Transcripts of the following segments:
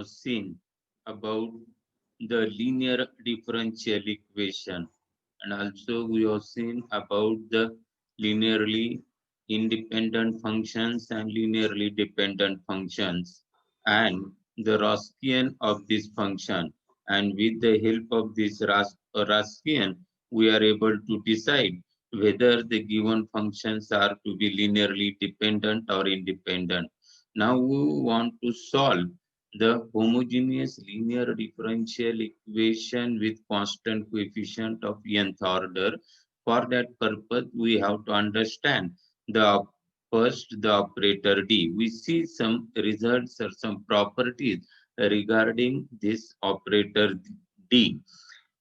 have seen about the linear differential equation, and also we have seen about the linearly independent functions and linearly dependent functions and the Raskian of this function. And with the help of this Raskian, we are able to decide whether the given functions are to be linearly dependent or independent. Now we want to solve the homogeneous linear differential equation with constant coefficient of nth order. For that purpose, we have to understand the first the operator D. We see some results or some properties regarding this operator D.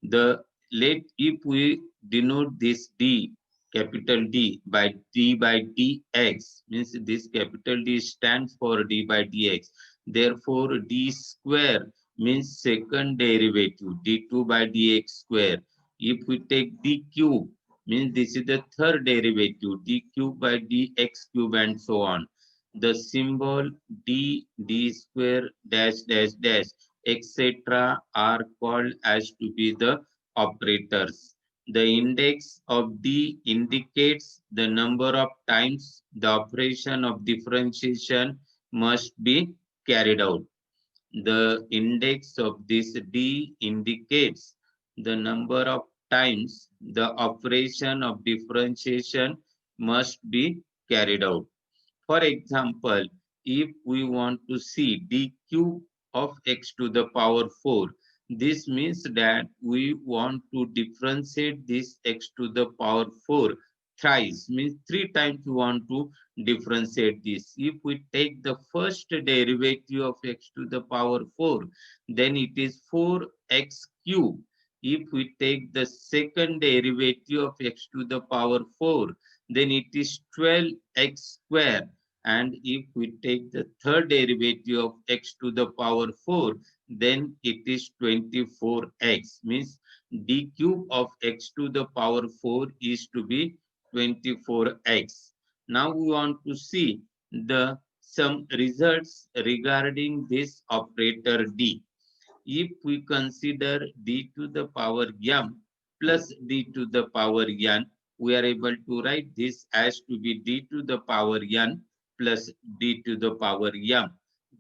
The let if we denote this D, capital D by dx, means this capital D stands for D by dx. Therefore, D square means second derivative d2 by dx square. If we take D cube, means this is the third derivative d cube by dx cube and so on. The symbol d square dash dash dash etc. are called as to be the operators. The index of D indicates the number of times the operation of differentiation must be carried out. The index of this D indicates the number of times the operation of differentiation must be carried out. For example, if we want to see d cube of x to the power 4, this means that we want to differentiate this x to the power 4 thrice, means three times we want to differentiate this. If we take the first derivative of x to the power 4, then it is 4x cube. If we take the second derivative of x to the power 4, then it is 12x square. And if we take the third derivative of x to the power 4, then it is 24x, means d cube of x to the power 4 is to be 24x. Now we want to see the some results regarding this operator d. If we consider d to the power m plus d to the power n, we are able to write this as to be d to the power n plus d to the power m.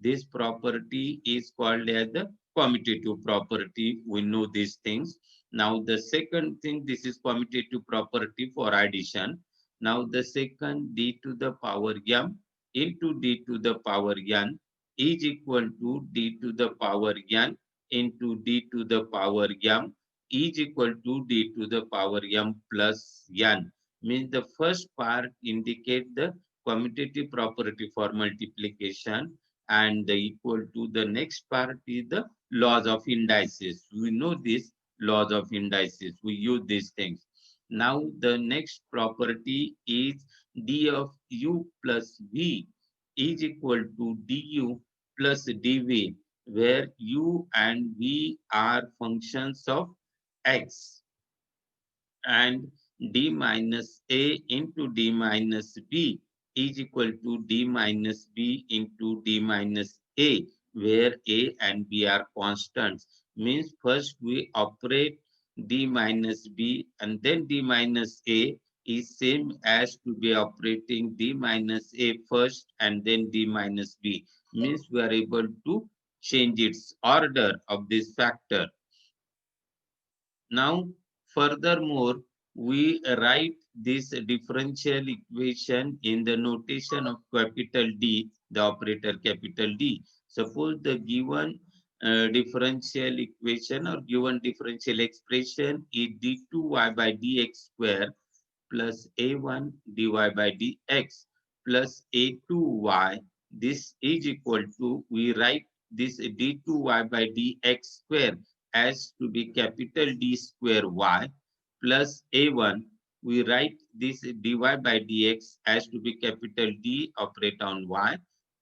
This property is called as the commutative property. We know these things. Now the second thing, this is commutative property for addition. Now the second d to the power m into d to the power n is equal to d to the power n into d to the power m is equal to d to the power m plus n. Means the first part indicate the commutative property for multiplication, and the equal to the next part is the laws of indices. We know this laws of indices. We use these things. Now the next property is d of u plus v is equal to du plus dv, where u and v are functions of x, and d minus a into d minus b is equal to d minus b into d minus a, where a and b are constants. Means first we operate d minus b and then d minus a is same as to be operating d minus a first and then d minus b. Means we are able to change its order of this factor. Now, furthermore, we write this differential equation in the notation of capital D, the operator capital D. Suppose the given differential equation or given differential expression is d2y by dx square plus a1 dy by dx plus a2y. This is equal to, we write this d2y by dx square as to be capital D square y plus a1. We write this dy by dx as to be capital D operate on y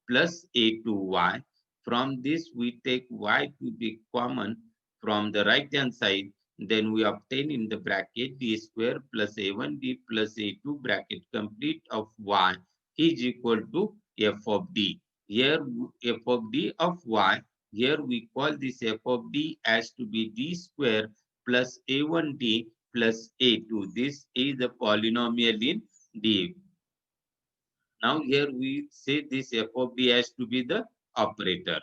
plus a2y. From this we take y to be common from the right hand side. Then we obtain in the bracket d square plus a1 d plus a2 bracket complete of y is equal to f of d. Here f of d of y Here we call this f of d as to be d square plus a1d plus a2. This is a polynomial in D. Now here we say this f of d has to be the operator.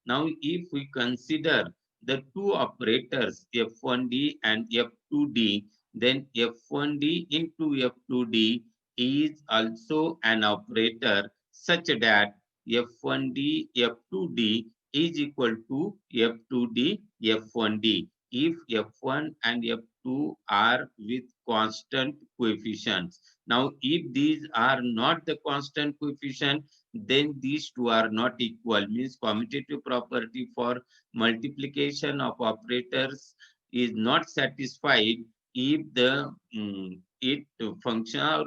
Now if we consider the two operators f1d and f2d, then f1d into f2d is also an operator such that f1d f2d is equal to f2d f1d if f1 and f2 are with constant coefficients. Now if these are not the constant coefficient, then these two are not equal, means commutative property for multiplication of operators is not satisfied if the it function or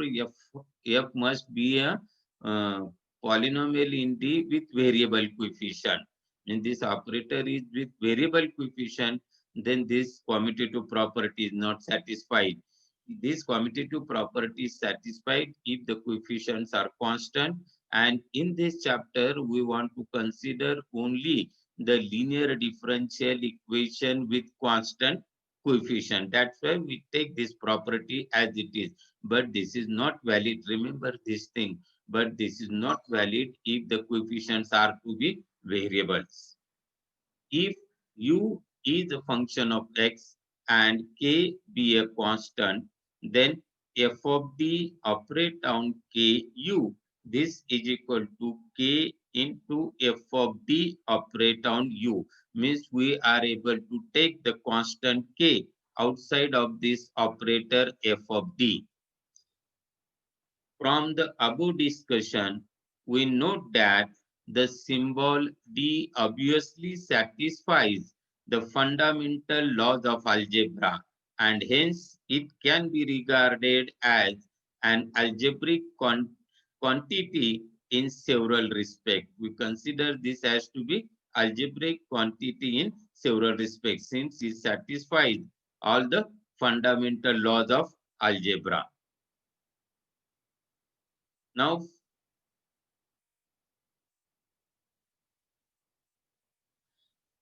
f must be a uh, polynomial in D with variable coefficient. When this operator is with variable coefficient, then this commutative property is not satisfied. This commutative property is satisfied if the coefficients are constant, and in this chapter we want to consider only the linear differential equation with constant coefficient. That's why we take this property as it is, but this is not valid, remember this thing, but this is not valid if the coefficients are to be variables. If u is a function of x and k be a constant, then f of d operate on ku. This is equal to k into f of d operate on u. Means we are able to take the constant k outside of this operator f of d. From the above discussion, we note that the symbol D obviously satisfies the fundamental laws of algebra, and hence it can be regarded as an algebraic quantity in several respects. We consider this as to be algebraic quantity in several respects since it satisfies all the fundamental laws of algebra. Now,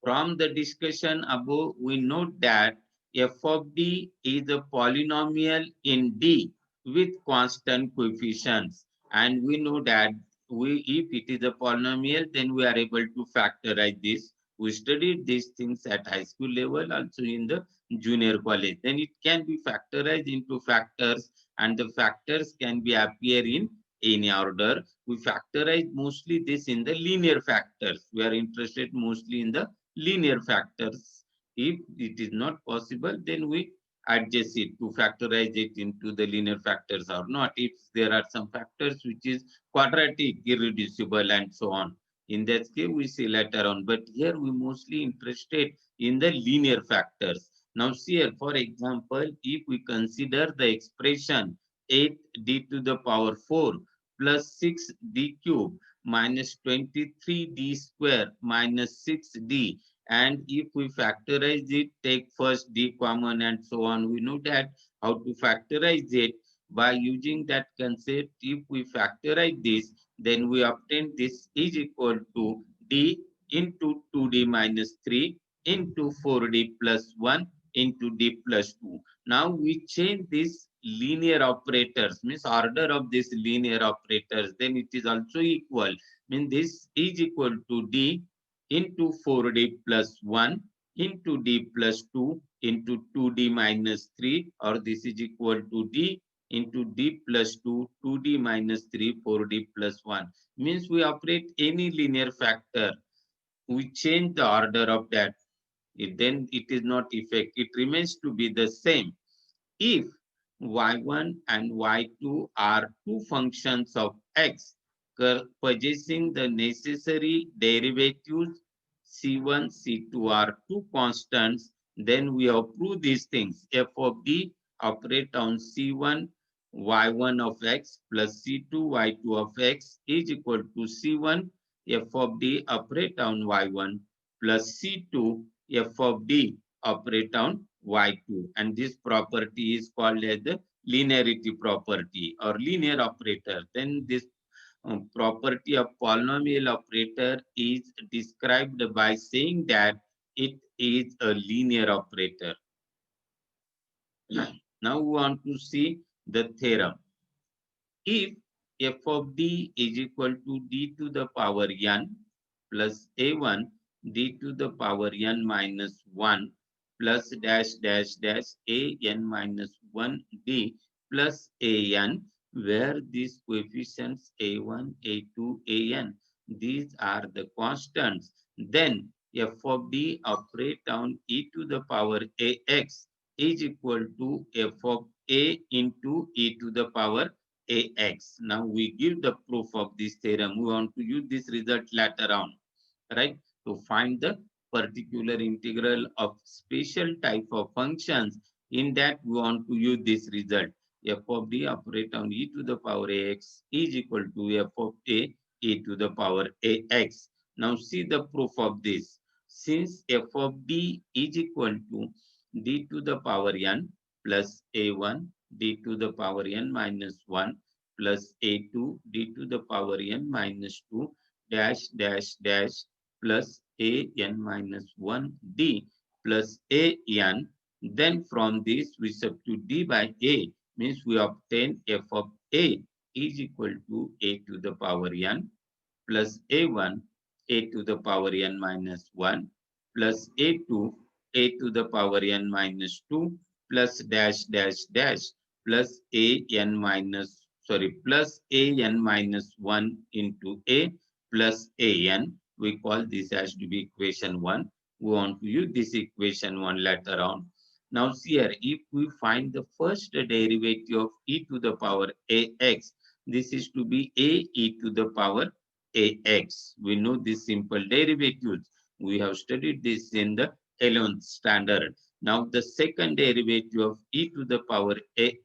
from the discussion above, we note that f of d is a polynomial in D with constant coefficients. And we know that if it is a polynomial, then we are able to factorize this. We studied these things at high school level, also in the junior college. Then it can be factorized into factors, and the factors can be appear in any order. We factorize mostly this in the linear factors. We are interested mostly in the linear factors. If it is not possible, then we adjust it to factorize it into the linear factors or not. If there are some factors which is quadratic, irreducible, and so on. In that case, we see later on. But here we mostly interested in the linear factors. Now, see here, for example, if we consider the expression 8d to the power 4 plus 6d cube minus 23d square minus 6d, and if we factorize it, take first d common and so on. We know that how to factorize it by using that concept. If we factorize this, then we obtain this is equal to d into 2d minus 3 into 4d plus 1 into d plus 2. Now we change this linear operators, means order of this linear operators, then it is also equal, mean this is equal to d into 4d plus 1 into d plus 2 into 2d minus 3, or this is equal to d into d plus 2, 2d minus 3, 4d plus 1. Means we operate any linear factor, we change the order of that, then it is not effect, it remains to be the same. If y1 and y2 are two functions of x possessing the necessary derivatives, c1, c2 are two constants, then we have proved these things. F of d operate on c1 y1 of x plus c2 y2 of x is equal to c1 f of d operate on y1 plus c2 f of d operate on y2, and this property is called as the linearity property or linear operator. Then this property of polynomial operator is described by saying that it is a linear operator. Now we want to see the theorem. If f of d is equal to d to the power n plus a1 d to the power n minus 1 plus dash dash dash a n minus 1 d plus a n, where these coefficients a1, a2, an, these are the constants, then f of d operate on e to the power ax is equal to f of a into e to the power ax. Now we give the proof of this theorem. We want to use this result later on, right? To find the particular integral of special type of functions. In that we want to use this result. F of d operate on e to the power ax is equal to f of a e to the power ax. Now see the proof of this. Since f of d is equal to d to the power n plus a1 d to the power n minus 1 plus a2 d to the power n minus 2 dash dash dash plus a n minus 1 d plus a n. Then from this we substitute d by a, means we obtain f of a is equal to a to the power n plus a1 a to the power n minus 1 plus a2 a to the power n minus 2 plus dash dash dash plus a n minus plus a n minus 1 into a plus a n. We call this as to be equation 1. We want to use this equation 1 later on. Now see here, if we find the first derivative of e to the power ax, this is to be a e to the power ax. We know this simple derivatives. We have studied this in the 11th standard. Now the second derivative of e to the power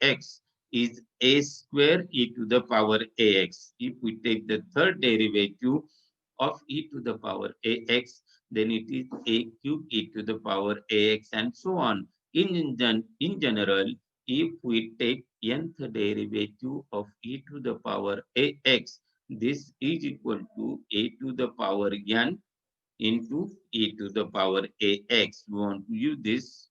ax is a square e to the power ax. If we take the third derivative of e to the power ax, then it is a cube e to the power ax and so on. In general, if we take nth derivative of e to the power ax, this is equal to a to the power n into e to the power ax. We want to use this.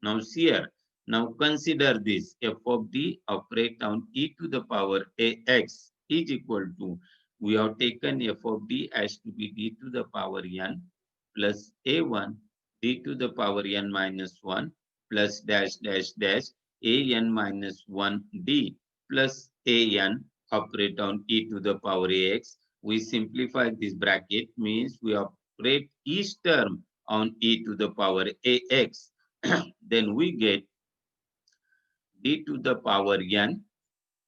Now see here. Now consider this. F of d operate on e to the power ax is equal to, we have taken f of d as to be d to the power n plus a1 d to the power n minus 1 plus dash dash dash a n minus 1 d plus a n operate on e to the power ax. We simplify this bracket, means we operate each term on e to the power ax. Then we get d to the power n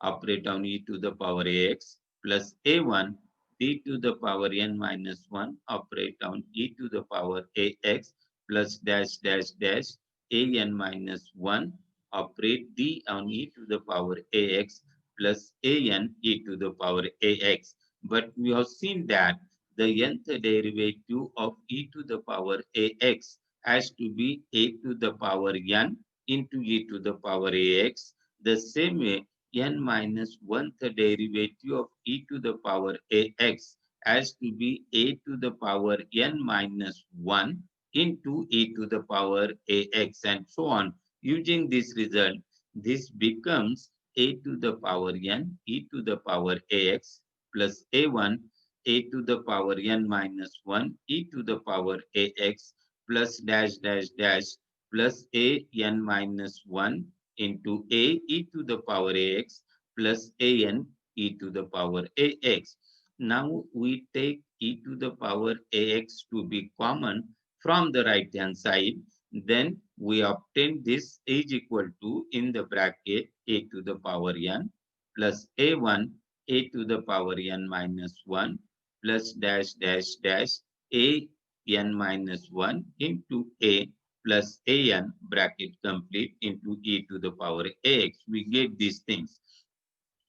operate on e to the power ax plus a1 d to the power n minus 1 operate on e to the power ax plus dash dash dash a n minus 1 operate d on e to the power ax plus a n e to the power ax. But we have seen that the nth derivative of e to the power ax has to be a to the power n into e to the power ax. The same way, n minus 1th derivative of e to the power ax has to be a to the power n minus 1 into e to the power ax and so on. Using this result, this becomes a to the power n e to the power ax plus a1 a to the power n minus 1 e to the power ax plus dash dash dash plus a n minus 1 into a e to the power ax plus a n e to the power ax. Now we take e to the power ax to be common from the right hand side. Then we obtain this is equal to, in the bracket, a to the power n plus a1 a to the power n minus 1 plus dash dash dash a n minus 1 into a plus an bracket complete into e to the power ax. We get these things.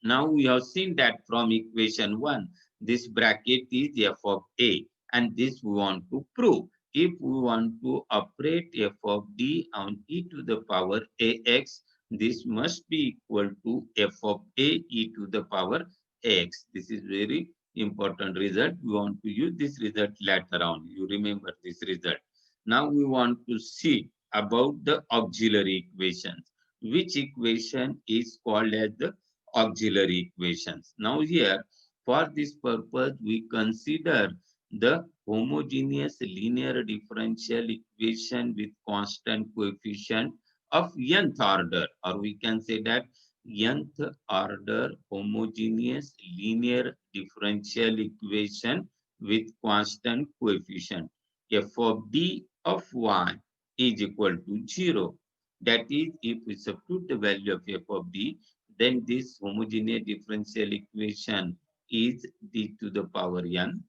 Now we have seen that from equation 1, this bracket is f of a, and this we want to prove. If we want to operate f of d on e to the power ax, this must be equal to f of a e to the power x. This is very important result. We want to use this result later on. You remember this result. Now we want to see about the auxiliary equations. Which equation is called as the auxiliary equations? Now here, for this purpose, we consider the homogeneous linear differential equation with constant coefficient of nth order, or we can say that nth order homogeneous linear differential equation with constant coefficient. F of d of y is equal to 0. That is, if we substitute the value of f of d, then this homogeneous differential equation is d to the power n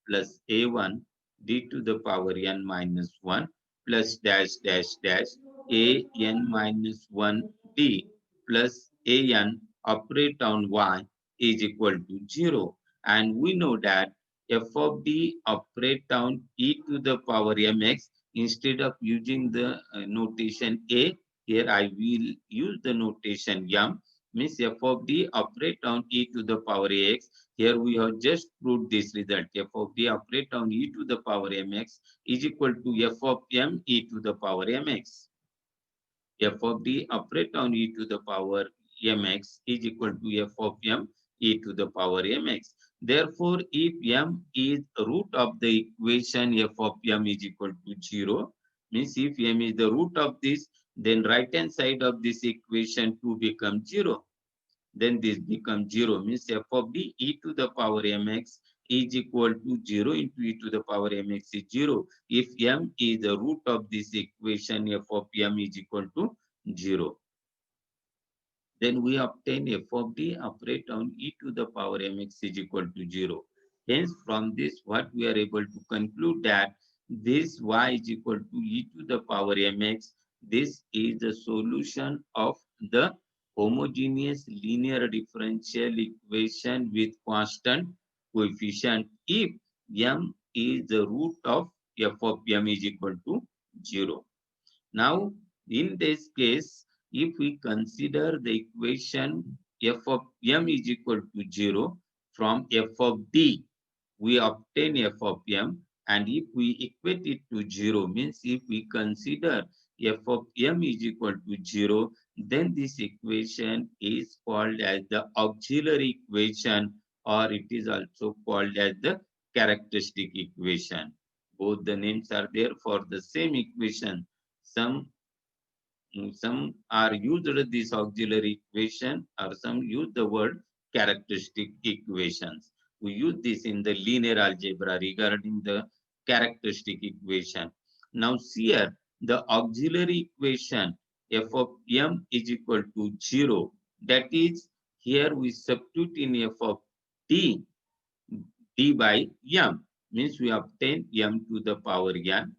plus a1 d to the power n minus 1 plus dash dash dash a n minus 1 d plus an operate on y is equal to 0. And we know that f of d operate on e to the power mx. Instead of using the notation a, here I will use the notation m, means f of d operate on e to the power ax. Here we have just proved this result. F of d operate on e to the power mx is equal to f of m e to the power mx. F of d operate on e to the power mx is equal to f of m e to the power mx. Therefore, if m is root of the equation f of m is equal to 0, means if m is the root of this, then right hand side of this equation 2 becomes 0. Then this becomes 0, means f of d e to the power mx is equal to 0 into e to the power mx is 0. If m is the root of this equation, f of m is equal to 0. Then we obtain f of d operate on e to the power mx is equal to 0. Hence, from this, what we are able to conclude that this y is equal to e to the power mx. This is the solution of the homogeneous linear differential equation with constant coefficient if m is the root of f of m is equal to 0. Now, in this case, if we consider the equation f of m is equal to 0 from f of d, we obtain f of m, and if we equate it to 0, means if we consider f of m is equal to 0, then this equation is called as the auxiliary equation, or it is also called as the characteristic equation. Both the names are there for the same equation. Some some are used this auxiliary equation, or some use the word characteristic equations. We use this in the linear algebra regarding the characteristic equation. Now here the auxiliary equation f of m is equal to 0. That is, here we substitute in f of t d by m, means we obtain m to the power n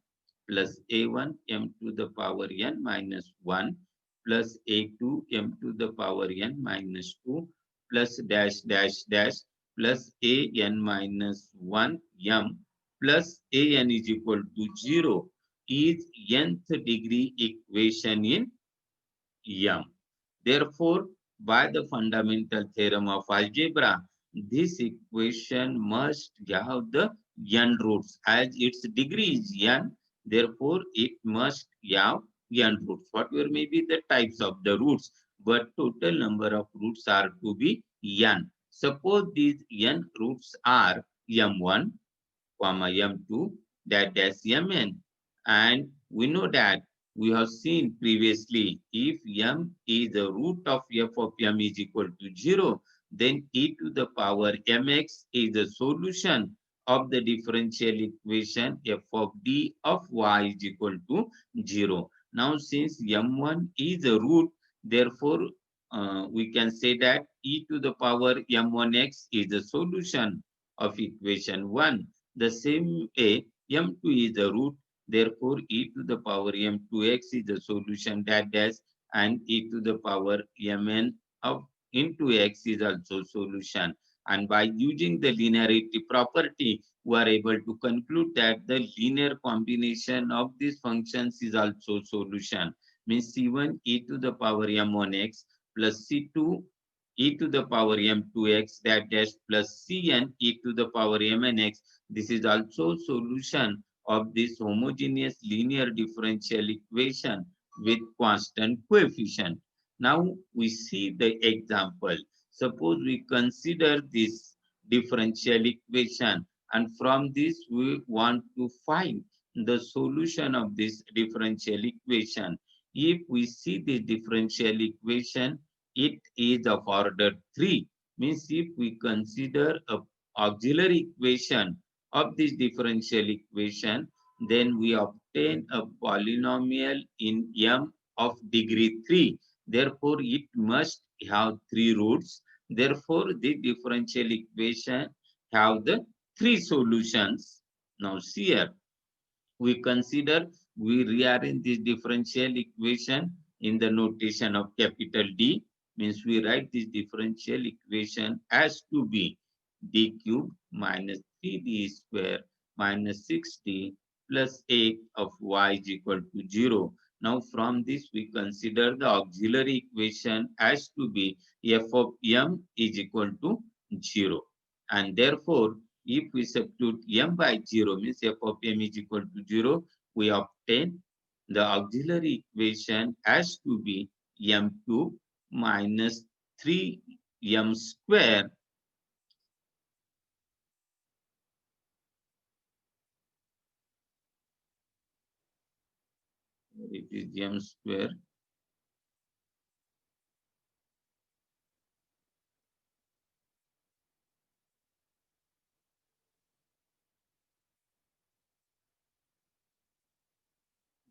plus a1 m to the power n minus 1 plus a2 m to the power n minus 2 plus dash dash dash plus a n minus 1 m plus a n is equal to 0 is nth degree equation in m. Therefore, by the fundamental theorem of algebra, this equation must have the n roots. As its degree is n, therefore it must have n roots. Whatever may be the types of the roots, but total number of roots are to be n. Suppose these n roots are m1, comma m2, that is mn. And we know that we have seen previously, if m is the root of f of m is equal to 0, then e to the power mx is the solution of the differential equation f of d of y is equal to 0. Now, since m1 is the root, therefore, we can say that e to the power m1x is the solution of equation 1. The same way, m2 is the root, therefore e to the power m2x is the solution, that dash, and e to the power mn of into x is also solution. And by using the linearity property, we are able to conclude that the linear combination of these functions is also solution. Means c1 e to the power m1x plus c2 e to the power m2x dash dash plus cn e to the power mnx. This is also solution of this homogeneous linear differential equation with constant coefficient. Now we see the example. Suppose we consider this differential equation, and from this we want to find the solution of this differential equation. If we see the differential equation, it is of order 3. Means if we consider a auxiliary equation of this differential equation, then we obtain a polynomial in m of degree 3. Therefore, it must have 3 roots. Therefore, the differential equation have the 3 solutions. Now, see here, we consider, we rearrange this differential equation in the notation of capital D. Means we write this differential equation as to be d cube minus 3d square minus 6d plus 8 of y is equal to 0. Now from this we consider the auxiliary equation as to be f of m is equal to 0. And therefore if we substitute m by 0, means f of m is equal to 0, we obtain the auxiliary equation as to be m cube minus 3m square it is m square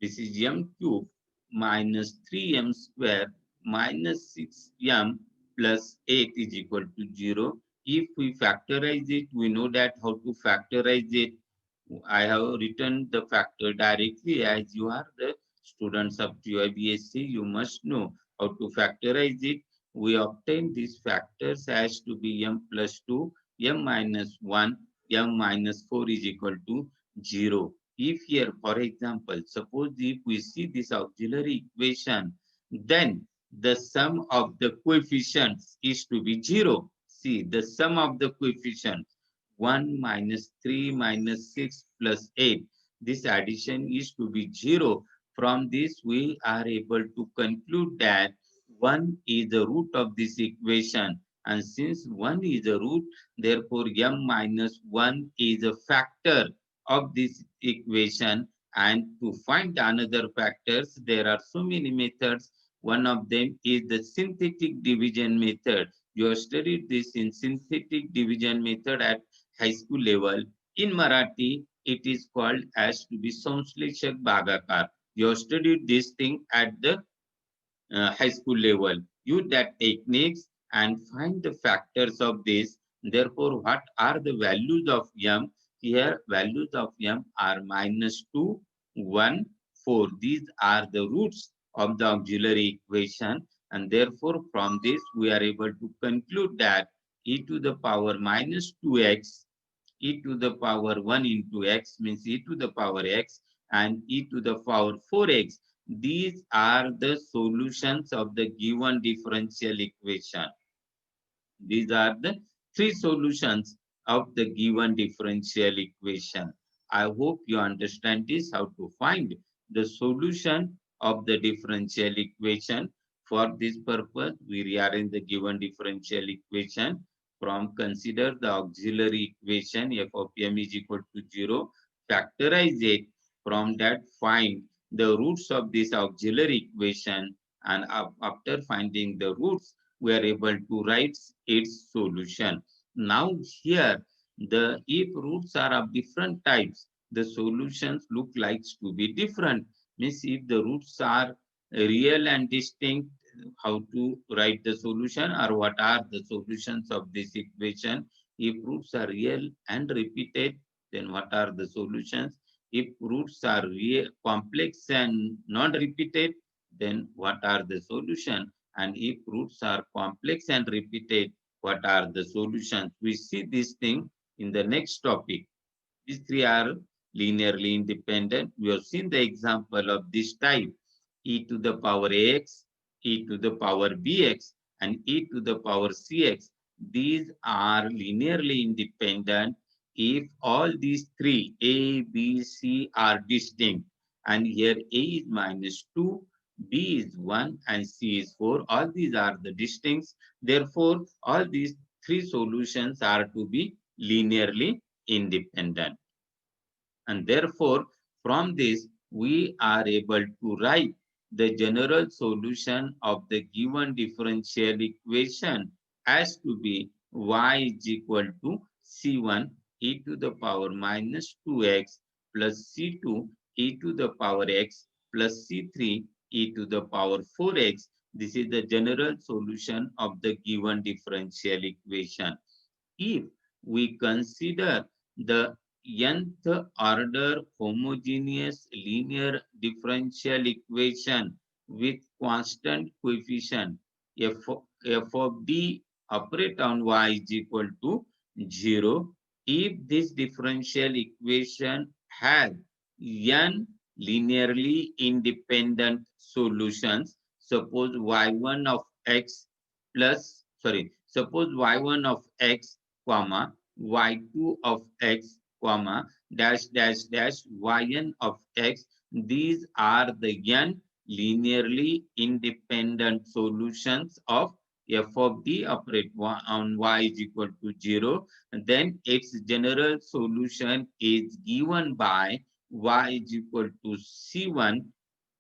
this is m cube minus 3m square minus 6m plus 8 is equal to 0. If we factorize it, we know that how to factorize it. I have written the factor directly. As you are the students of GIBSC, you must know how to factorize it. We obtain these factors as to be m plus 2, m minus 1, m minus 4 is equal to 0. If here, for example, suppose if we see this auxiliary equation, then the sum of the coefficients is to be 0. See, the sum of the coefficients 1 minus 3 minus 6 plus 8. This addition is to be 0. From this, we are able to conclude that 1 is the root of this equation. And since 1 is a root, therefore m minus 1 is a factor of this equation. And to find another factors, there are so many methods. One of them is the synthetic division method. You have studied this in synthetic division method at high school level. In Marathi, it is called as to be Samshleshak Bhagakar. You have studied this thing at the high school level. Use that techniques and find the factors of this. Therefore, what are the values of m? Here, values of m are minus 2, 1, 4. These are the roots of the auxiliary equation. And therefore, from this, we are able to conclude that e to the power minus 2x, e to the power 1 into x means e to the power x, and e to the power 4x. These are the solutions of the given differential equation. These are the 3 solutions of the given differential equation. I hope you understand this, how to find the solution of the differential equation. For this purpose, we rearrange the given differential equation from consider the auxiliary equation f of m is equal to 0, factorize it, from that find the roots of this auxiliary equation, and after finding the roots, we are able to write its solution. Now here, the if roots are of different types, the solutions look like to be different. Means if the roots are real and distinct, how to write the solution or what are the solutions of this equation? If roots are real and repeated, then what are the solutions? If roots are real, complex and non-repeated, then what are the solution? And if roots are complex and repeated, what are the solutions? We see this thing in the next topic. These 3 are linearly independent. We have seen the example of this type, e to the power ax, e to the power bx, and e to the power cx. These are linearly independent if all these three a, b, c are distinct. And here a is minus 2, b is 1 and c is 4. All these are the distincts. Therefore, all these three solutions are to be linearly independent. And therefore, from this, we are able to write the general solution of the given differential equation as to be y is equal to c1 e to the power minus 2x plus c2 e to the power x plus c3 e to the power 4x. This is the general solution of the given differential equation. If we consider the nth order homogeneous linear differential equation with constant coefficient f of d operate on y is equal to 0, if this differential equation has n linearly independent solutions, suppose y1 of x plus, suppose y1 of x comma y2 of x comma dash dash dash yn of x. These are the n linearly independent solutions of f of d operate on y is equal to 0. Then its general solution is given by y is equal to c1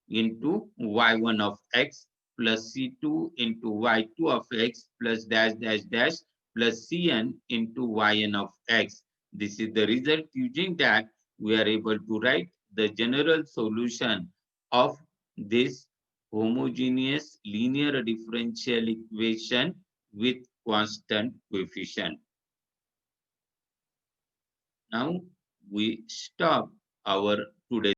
into y1 of x plus c2 into y2 of x plus dash dash dash plus cn into yn of x. This is the result. Using that, we are able to write the general solution of this homogeneous linear differential equation with constant coefficient. Now we stop our today's